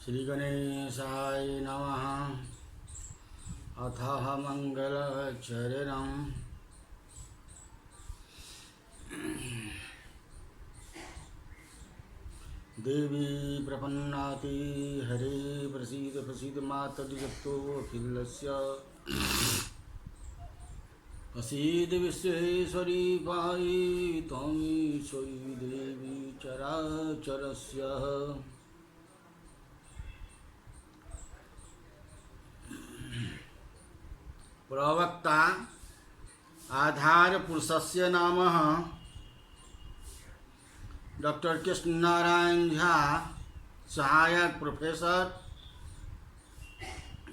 श्री गणेशाय नमः। अथः मंगलचरणम्। देवी प्रपन्नाति हरे प्रसीद प्रसीद मातर्जतो अखिलस्य प्रसीद विश्वेश्वरी पाहि त्वमीश्वरी देवी चराचरस्य। प्रवक्ता आधार पुरुषस्य नाम डॉक्टर कृष्ण नारायण झा, सहायक प्रोफेसर,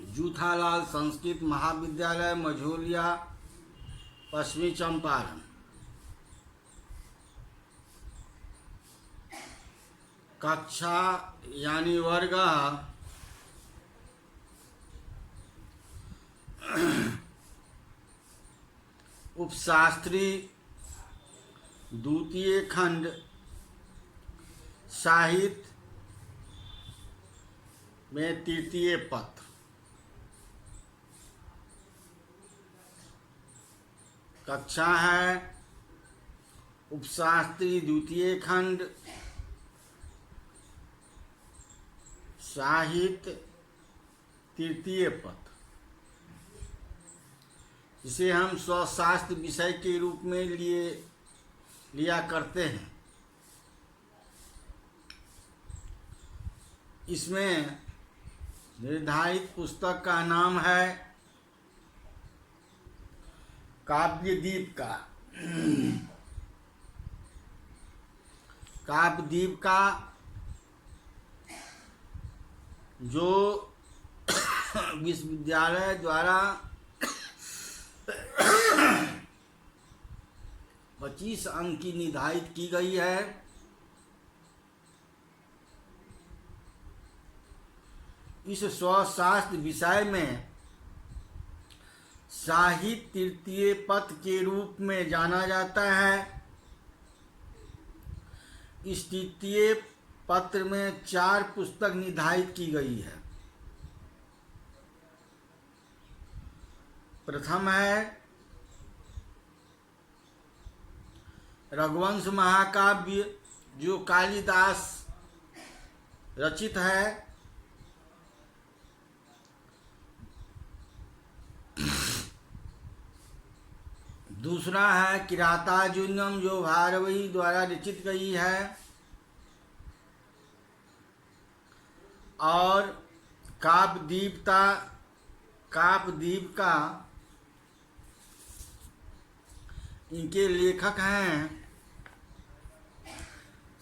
जूथालाल संस्कृत महाविद्यालय, मझौलिया, पश्चिमी चंपारण। कक्षा यानी वर्ग उपशास्त्री, द्वितीय खंड, साहित्य में तृतीय पत्र। कक्षा है उपशास्त्री, द्वितीय खंड, साहित्य, तृतीय पत्र। इसे हम स्वशास्त्र विषय के रूप में लिया करते हैं। इसमें निर्धारित पुस्तक का नाम है काव्यदीप का। काव्यदीप का जो विश्वविद्यालय द्वारा 25 अंक की निर्धारित की गई है। इस स्वशास्त्र विषय में साहित्य तृतीय पत्र के रूप में जाना जाता है। इस तृतीय पत्र में 4 पुस्तक निर्धारित की गई है। प्रथम है रघुवंश महाकाव्य, जो कालिदास रचित है। दूसरा है किरातार्जुनीयम, जो भारवी द्वारा रचित गई है। और काव्यदीप का इनके लेखक हैं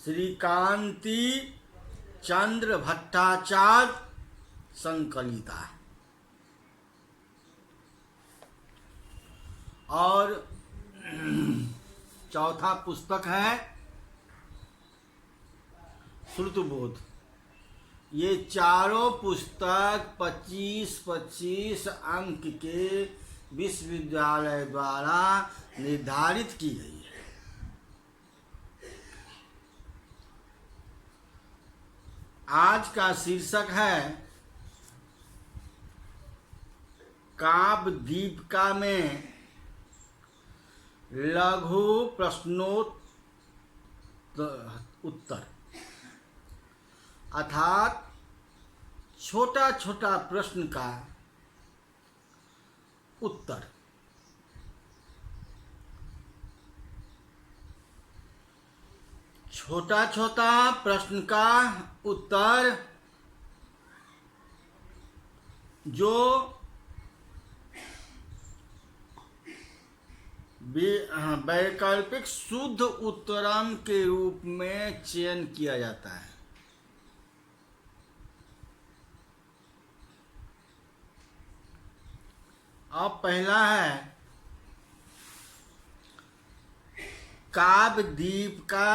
श्रीकांति चंद्र भट्टाचार्य संकलिता। और चौथा पुस्तक है श्रुतबोध। ये चारों पुस्तक 25-25 अंक के विश्वविद्यालय द्वारा निर्धारित की गई है। आज का शीर्षक है काव्यदीपिका में लघु प्रश्नोत्तर, अर्थात छोटा छोटा प्रश्न का उत्तर। छोटा छोटा प्रश्न का उत्तर जो वैकल्पिक शुद्ध उत्तरम के रूप में चयन किया जाता है। अब पहला है काव्यदीपिका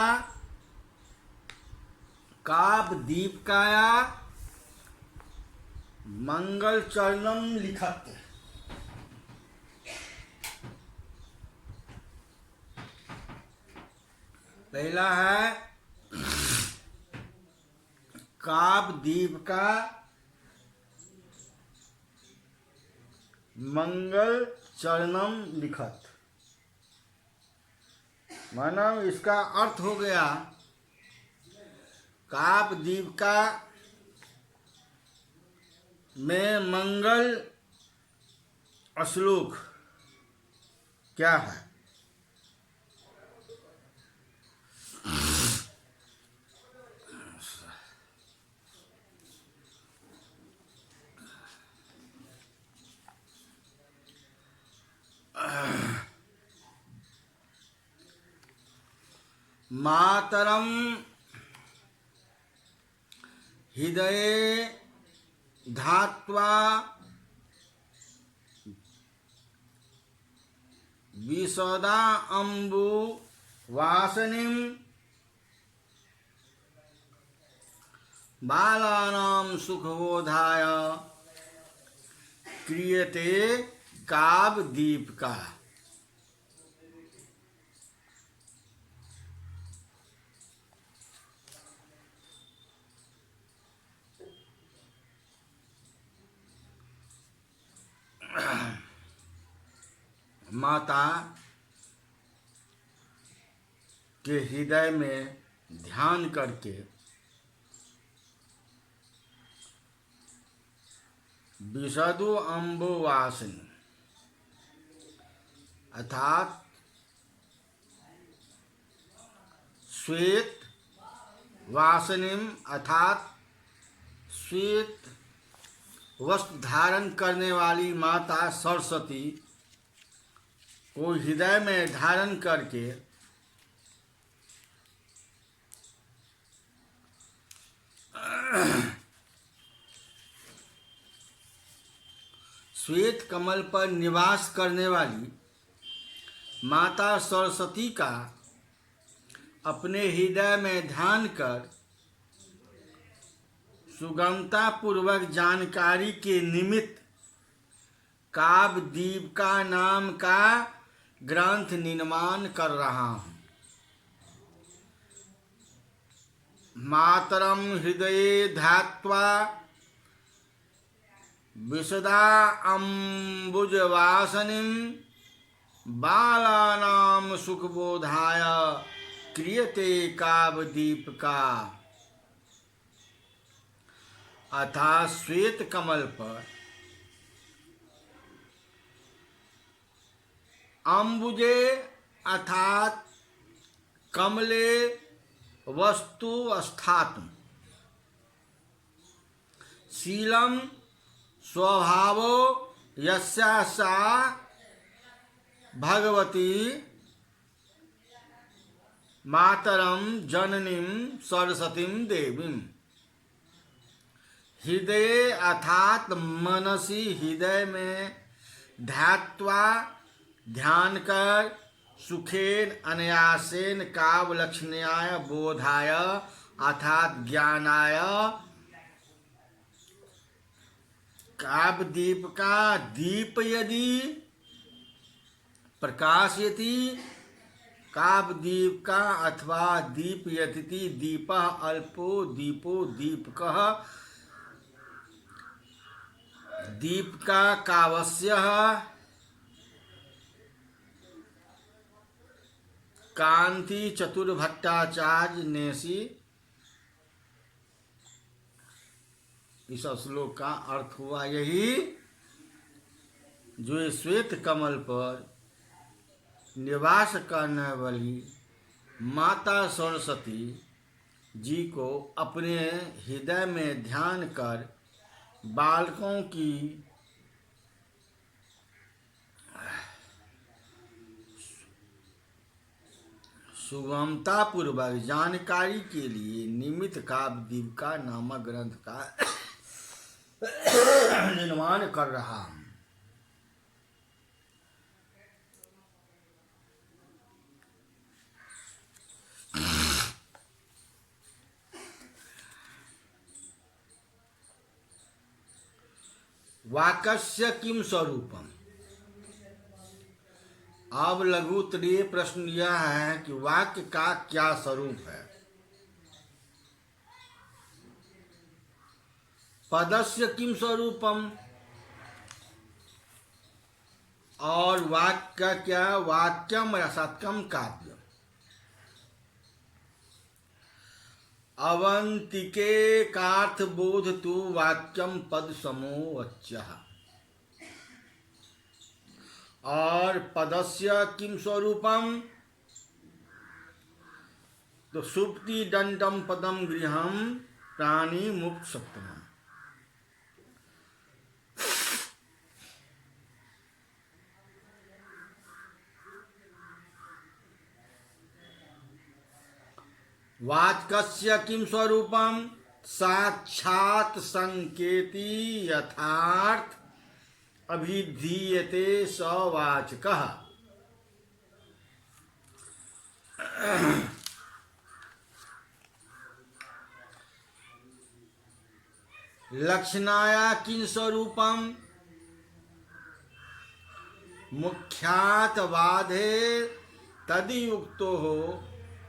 मंगलचरणम लिखत। पहला है कामदीप का मंगल चरणम लिखत। मानो इसका अर्थ हो गया कामदीप का में मंगल श्लोक क्या है? मातरम हृदये धात्वा विशदा अम्बु वासनिम बालानां सुखबोधाय क्रियते कामदीप का। माता के हृदय में ध्यान करके विशदु अम्बुवासिनी अर्थात श्वेत वासनिम अर्थात श्वेत वस्त्र धारण करने वाली माता सरस्वती को हृदय में धारण करके श्वेत कमल पर निवास करने वाली माता सरस्वती का अपने हृदय में ध्यान कर सुगमता पूर्वक जानकारी के निमित्त कामदीप का नाम का ग्रंथ निर्माण कर रहा हूँ। मातरम हृदये ध्यात्वा विशदा अम्बुजवासनिम बालानां सुखबोधाय क्रियते कामदीप का। अर्थात श्वेत कमल पर अम्बुजे अर्थात कमले वस्तु स्थातुम शीलम स्वभावो यस्या सा भगवती मातरम जननीम सरस्वतीम देवीम। हृदय अर्थात मनसी हृदय में ध्यात्वा ध्यान कर सुखेन अनायासेन कामलक्षण्याय बोधाय अर्थात ज्ञानाय कामदीप का दीप यदि प्रकाशयति कामदीप का अथवा दीप यति दीपः अल्पो दीपो दीपकः दीप का कावस्य कांति चतुर्भट्टाचार्य नेसी। इस श्लोक का अर्थ हुआ यही, जो श्वेत कमल पर निवास करने वाली माता सरस्वती जी को अपने हृदय में ध्यान कर बालकों की सुगमता पूर्वक जानकारी के लिए निमित्त कामदीप का नामक ग्रंथ का निर्माण कर रहा हूं। वाक्यस्य किम स्वरूपम। अब लघु उत्तरीय प्रश्न यह है कि वाक्य का क्या स्वरूप है। पदस्य किम स्वरूपम, और वाक्य क्या, वाक्यम रसत्कम काव्य। अवंतिके कार्थ बोध तु वाक्यम पद समो वच्यः, और पदस्य किम स्वरूपम, तो सुप्ति दंडम पदम गृहम प्राणी मुक्त सप्तम। वाक्यस्य किम स्वरूपम, साक्षात संकेती यथार्थ अभिधीयते स वाचकः। लक्षणाया किं स्वरूपम, मुख्यातवादे तदयुक्तो हो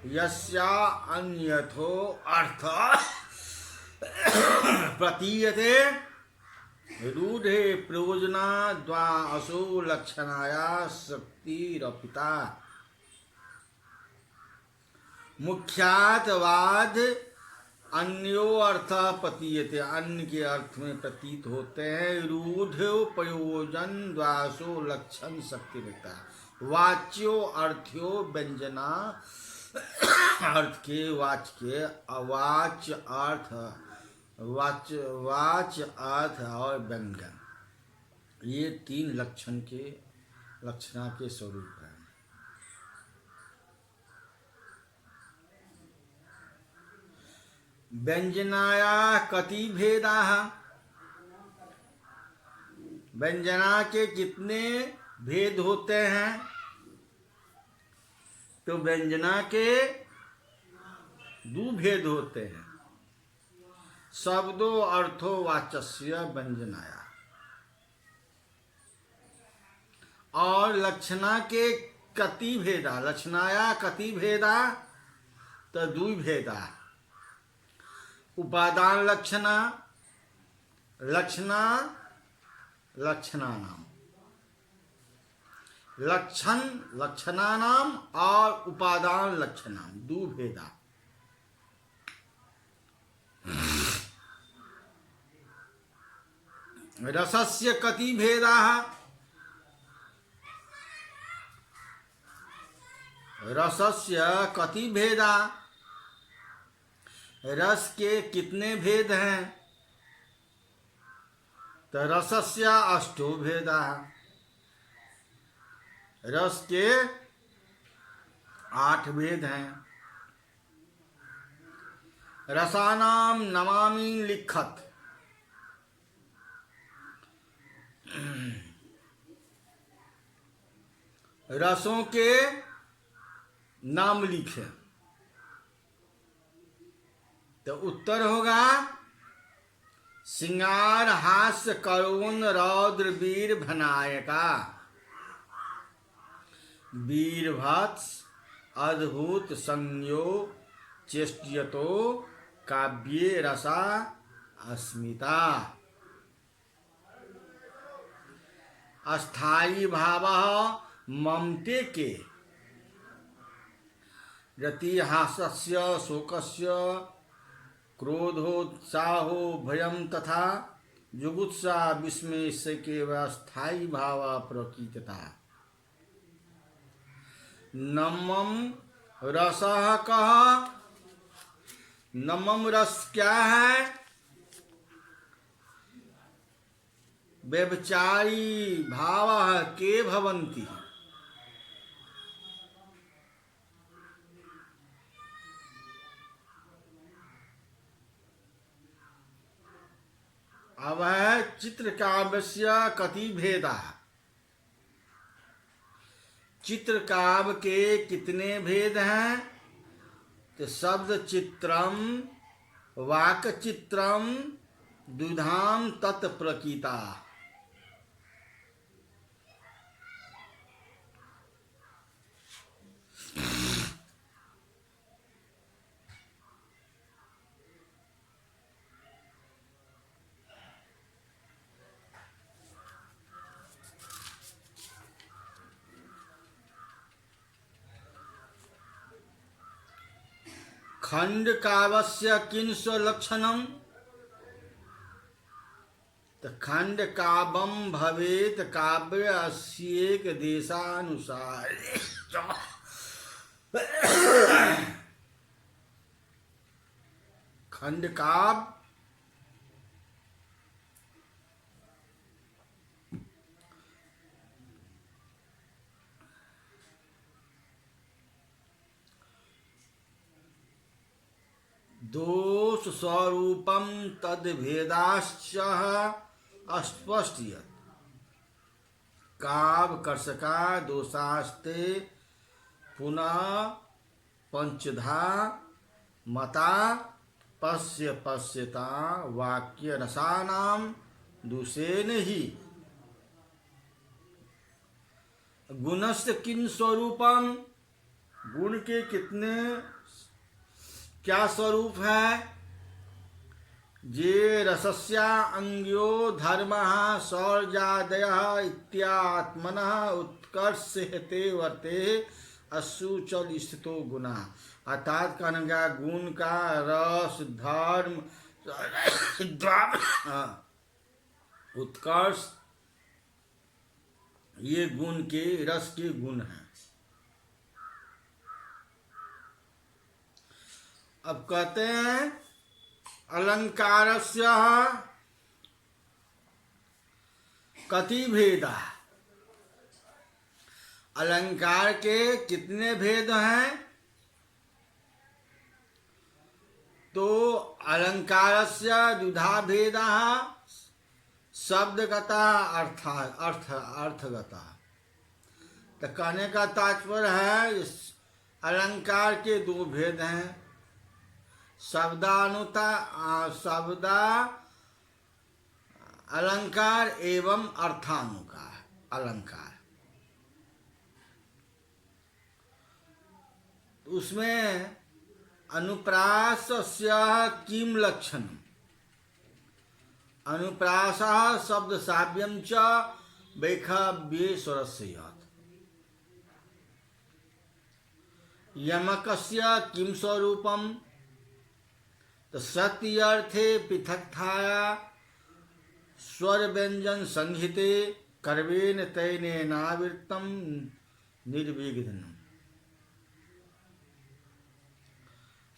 यस्या अन्यथो अर्थ प्रतीयते रूढ़े प्रयोजना द्वासो लक्षणाया शक्तिरपिता। मुख्यातवाद अन्यो अर्थ प्रतीयते, अन्य के अर्थ में प्रतीत होते हैं। रूढ़ प्रयोजन द्वासो लक्षण शक्ति रहता है। वाच्यो अर्थ्यो व्यंजना, अर्थ के वाच्य के अवाच्य अर्थ, वाच्य अर्थ और व्यंजन, ये तीन लक्षणा के स्वरूप हैं। व्यंजनाया कति भेदाः, व्यंजना के कितने भेद होते हैं, तो व्यंजना के दो भेद होते हैं। शब्दो अर्थो वाचस्य व्यंजनाया, और लक्षणा के कति भेदा, लक्षणाया कति भेदा, तो दो भेदा। उपादान लक्षणा, लक्षणानाम, लक्षणानाम और उपादान लक्षणाम, दो भेदा। रसस्य कति भेदाः, रसस्य कति भेदा, रस के कितने भेद हैं, तो रसस्य अष्टो भेदाः, रस के 8 भेद हैं। रसानाम नमामि लिखत, रसों के नाम लिखे, तो उत्तर होगा सिंगार हास्य करुण रौद्र वीर भनायका, वीरभत्स अद्भुत संज्ञो चेष्ट्यतो काव्ये रसा अस्मिता। अस्थायी भावः ममते के, रतिहासस्य शोकस्य क्रोधोत्साहो भयम तथा जुगुत्सा विस्मय से केवल स्थायी भाव प्रकीर्तता। नमम रसः कः, नमम रस क्या है, व्यभिचारी भावः के भवन्ति। अब है चित्रकाव्यस्य कति भेदा, चित्रकाव्य के कितने भेद हैं, तो शब्द चित्रम वाक चित्रम द्विधाम तत्प्रकीता। खंड काव्य किन स्वलक्षणम, तो खंड काव्यम भवेत काव्य अस्येक देशानुसार। खंड काव्य दोष स्वरूपम तद भेदाश्च अस्पष्टयत्। काव्य कर्षका दोषास्ते पुनः पंचधा मता पश्यता वाक्य रसानाम दूषेन ही। गुणस्य किन स्वरूपम, गुण के कितने क्या स्वरूप है। जे रसस्या अंग्यो धर्मः सौर्यादयः इत्यात्मनः उत्कर्ष हेते वर्ते असुचल स्थितो गुणा। अर्थात कहने का गुण का रस धर्म उत्कर्ष ये गुण के रस के गुण हैं। अब कहते हैं अलंकारस्य कति भेदा, अलंकार के कितने भेद हैं। तो अलंकारस्य द्विधा भेदः शब्दगता अर्थगता। तो कहने का तात्पर्य है इस अलंकार के दो भेद हैं, शब्दा अलंकार एवं अर्थानुकार अलंकार। उसमें अनुप्रासस्य किम लक्षणम्, अनुप्रासः शब्द साव्यम च वैखव्ये स्वरस्य यत्। यमकस्य किम स्वरूपम, तो सत्य अर्थे पृथक्थाया स्वर व्यंजन संहिते कर्वेन तैनेनावृत्तम निर्विघ्नम्।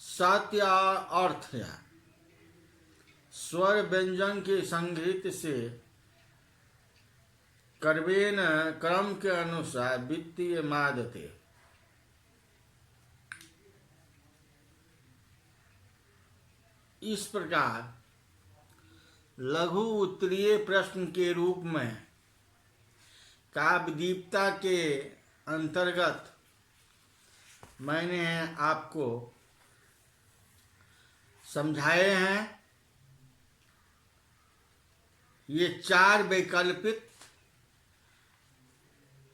सत्य अर्थ है स्वर व्यंजन के संगीत से कर्वेन क्रम के अनुसार वित्तीय मादते। इस प्रकार लघु उत्तरीय प्रश्न के रूप में काव्यदीप्ता के अंतर्गत मैंने आपको समझाए हैं। ये चार वैकल्पिक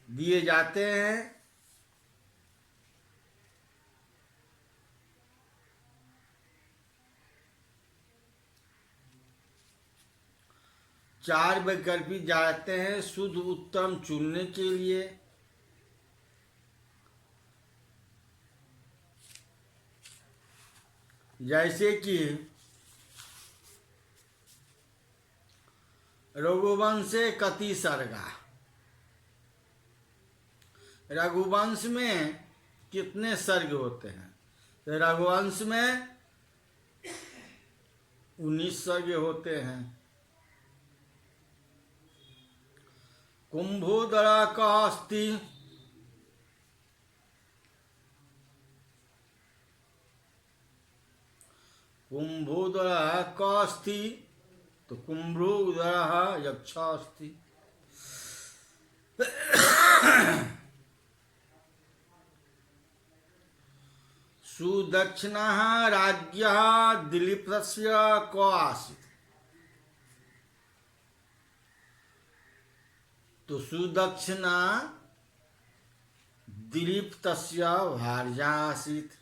दिए जाते हैं। चार वैकल्पिक जाते हैं शुद्ध उत्तम चुनने के लिए। जैसे कि रघुवंशे कति सर्गा, रघुवंश में कितने सर्ग होते हैं। तो रघुवंश में 19 सर्ग होते हैं। कुंभोदरा का अस्ति, कुंभोदरा का अस्ति, तो कुंभोदरा यक्षा अस्ति। सुदक्षिणः राज्यः दिलीपस्य को आसीत्, तो सुदक्षिणा दिलीप्तस्य भार्या आसीत्।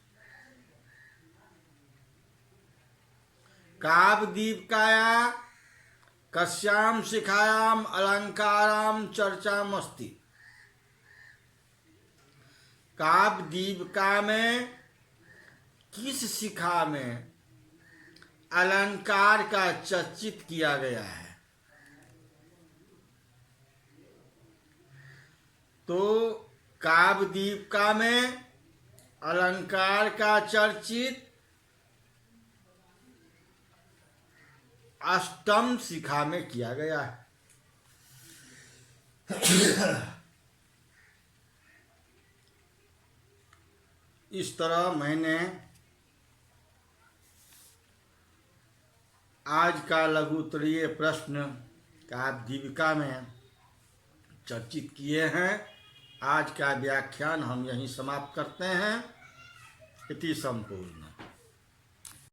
काव्यदीपिकाया कस्यां शिखायां अलंकारां चर्चामस्ति। काव्यदीपिका में किस शिखा में अलंकार का चर्चित किया गया है? तो काव्य दीपिका में अलंकार का चर्चित अष्टम शिखा में किया गया है। इस तरह मैंने आज का लघु उत्तरीय प्रश्न काव्य दीपिका में चर्चित किए हैं। आज का व्याख्यान हम यहीं समाप्त करते हैं। इति संपूर्ण।